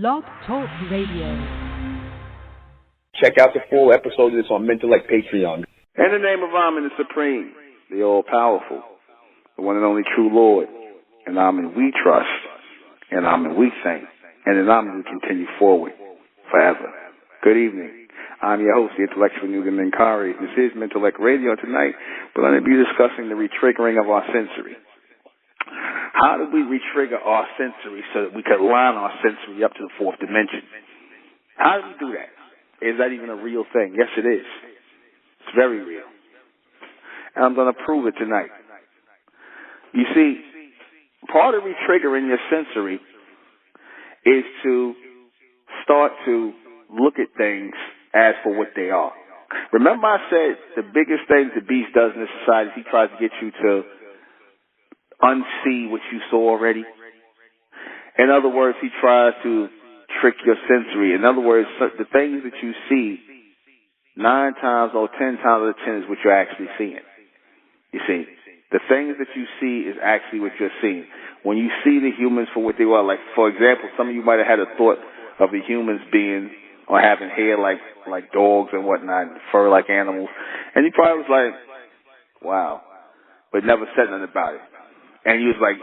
Blog Talk Radio. Check out the full episode of this on Mentellect Patreon. In the name of Amen, the Supreme, the All-Powerful, the one and only true Lord, and Amen we trust, and Amen we thank, and in Amen we continue forward forever. Good evening. I'm your host, the intellectual Newton Minkari. This is Mentellect Radio. Tonight, we're going to be discussing the retriggering of our sensory. How do we retrigger our sensory so that we can line our sensory up to the fourth dimension? How do we do that? Is that even a real thing? Yes, it is. It's very real. And I'm going to prove it tonight. You see, part of retriggering your sensory is to start to look at things as for what they are. Remember I said the biggest thing the beast does in this society is he tries to get you to unsee what you saw already. In other words, he tries to trick your sensory. In other words, the things that you see 9 times or 10 times out of 10 is what you're actually seeing. You see, the things that you see is actually what you're seeing. When you see the humans for what they are, like for example, some of you might have had a thought of the humans being or having hair like dogs and whatnot, and fur like animals, and you probably was like, wow, but never said nothing about it. And you was like,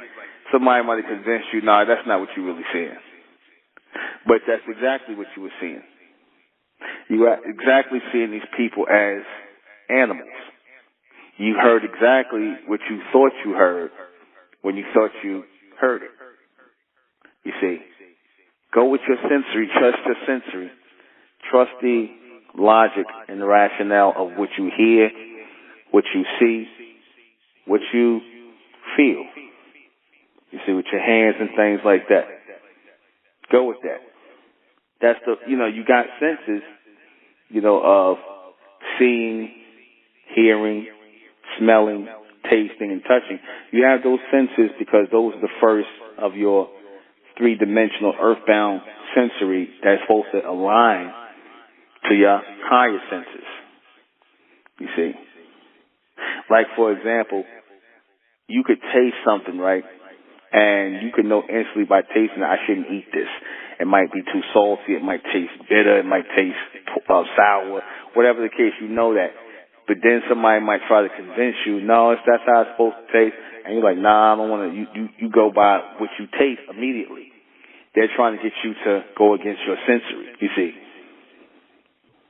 somebody might have convinced you, nah, that's not what you're really seeing. But that's exactly what you were seeing. You were exactly seeing these people as animals. You heard exactly what you thought you heard when you thought you heard it. You see, go with your sensory, trust your sensory. Trust the logic and the rationale of what you hear, what you see, what you feel. You see, with your hands and things like that. Go with that. That's you got senses, of seeing, hearing, smelling, tasting, and touching. You have those senses because those are the first of your three-dimensional earthbound sensory that's supposed to align to your higher senses. You see? Like, for example, you could taste something, right? And you could know instantly by tasting it, I shouldn't eat this. It might be too salty. It might taste bitter. It might taste sour. Whatever the case, you know that. But then somebody might try to convince you, no, that's how it's supposed to taste. And you're like, nah, I don't want to. You go by what you taste immediately. They're trying to get you to go against your sensory, you see.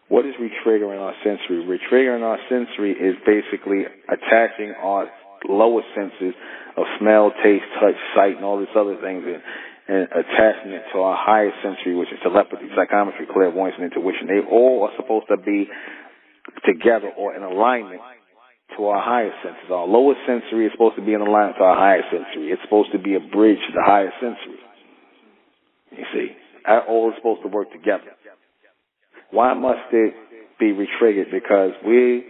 What is retriggering our sensory? Retriggering our sensory is basically attaching our lower senses of smell, taste, touch, sight, and all these other things, and attaching it to our higher sensory, which is telepathy, psychometry, clairvoyance, and intuition. They all are supposed to be together or in alignment to our higher senses. Our lower sensory is supposed to be in alignment to our higher sensory. It's supposed to be a bridge to the higher sensory. You see, that all is supposed to work together. Why must it be retriggered? Because we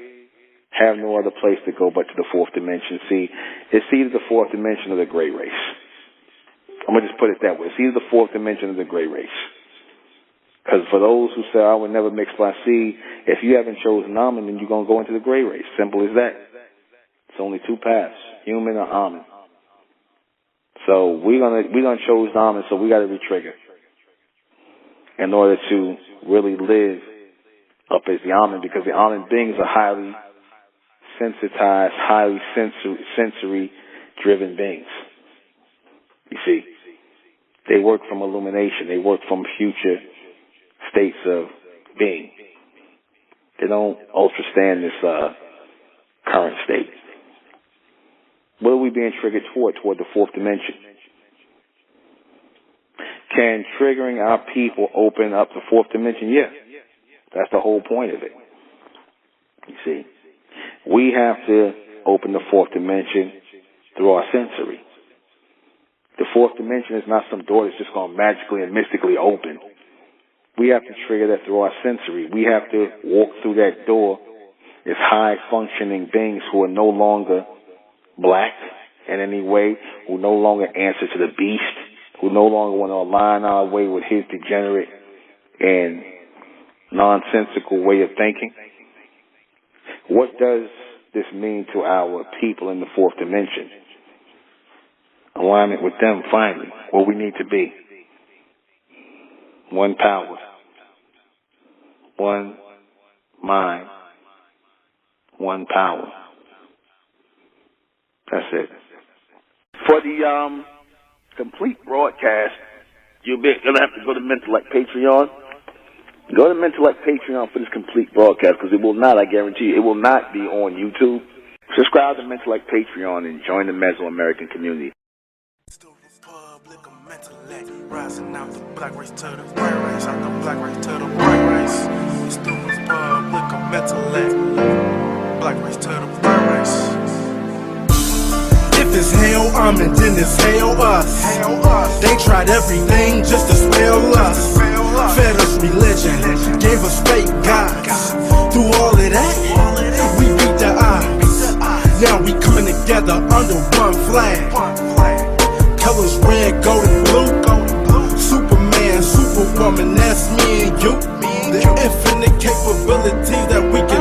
have no other place to go but to the fourth dimension. See, it's either the fourth dimension or the gray race. I'm going to just put it that way. It's either the fourth dimension or the gray race. Because for those who say, I would never mix my seed, if you haven't chosen Amen, then you're going to go into the gray race. Simple as that. It's only two paths, human or Amen. So we're gonna choose Amen, so we got to retrigger in order to really live up as the Amen, because the Amen beings are highly sensitized, highly sensory-driven beings. You see, they work from illumination. They work from future states of being. They don't ultrastand this current state. What are we being triggered toward? Toward the fourth dimension. Can triggering our people open up the fourth dimension? Yeah. That's the whole point of it. You see, we have to open the fourth dimension through our sensory. The fourth dimension is not some door that's just going to magically and mystically open. We have to trigger that through our sensory. We have to walk through that door as high-functioning beings who are no longer black in any way, who no longer answer to the beast, who no longer want to align our way with his degenerate and nonsensical way of thinking. What does this mean to our people in the fourth dimension? Alignment with them, finally, where we need to be. one power, one mind, one power. That's it. For the complete broadcast, you're gonna have to go to Mentellect Patreon. Go to Mentellect Patreon for this complete broadcast, because it will not, I guarantee you, it will not be on YouTube. Subscribe to Mentellect Patreon and join the Mesoamerican community. Rising out the black race to the white race, out the black race to the white race. It's the Republic of Mentellect, black race to the white race. If it's hell, and then it's hell us. They tried everything just to spell us. Fed us religion, gave us fake gods. Through all of that, we beat the odds. Now we coming together under one flag. Colors red, gold, and blue. Superman, Superwoman, that's me and you. The infinite capability that we can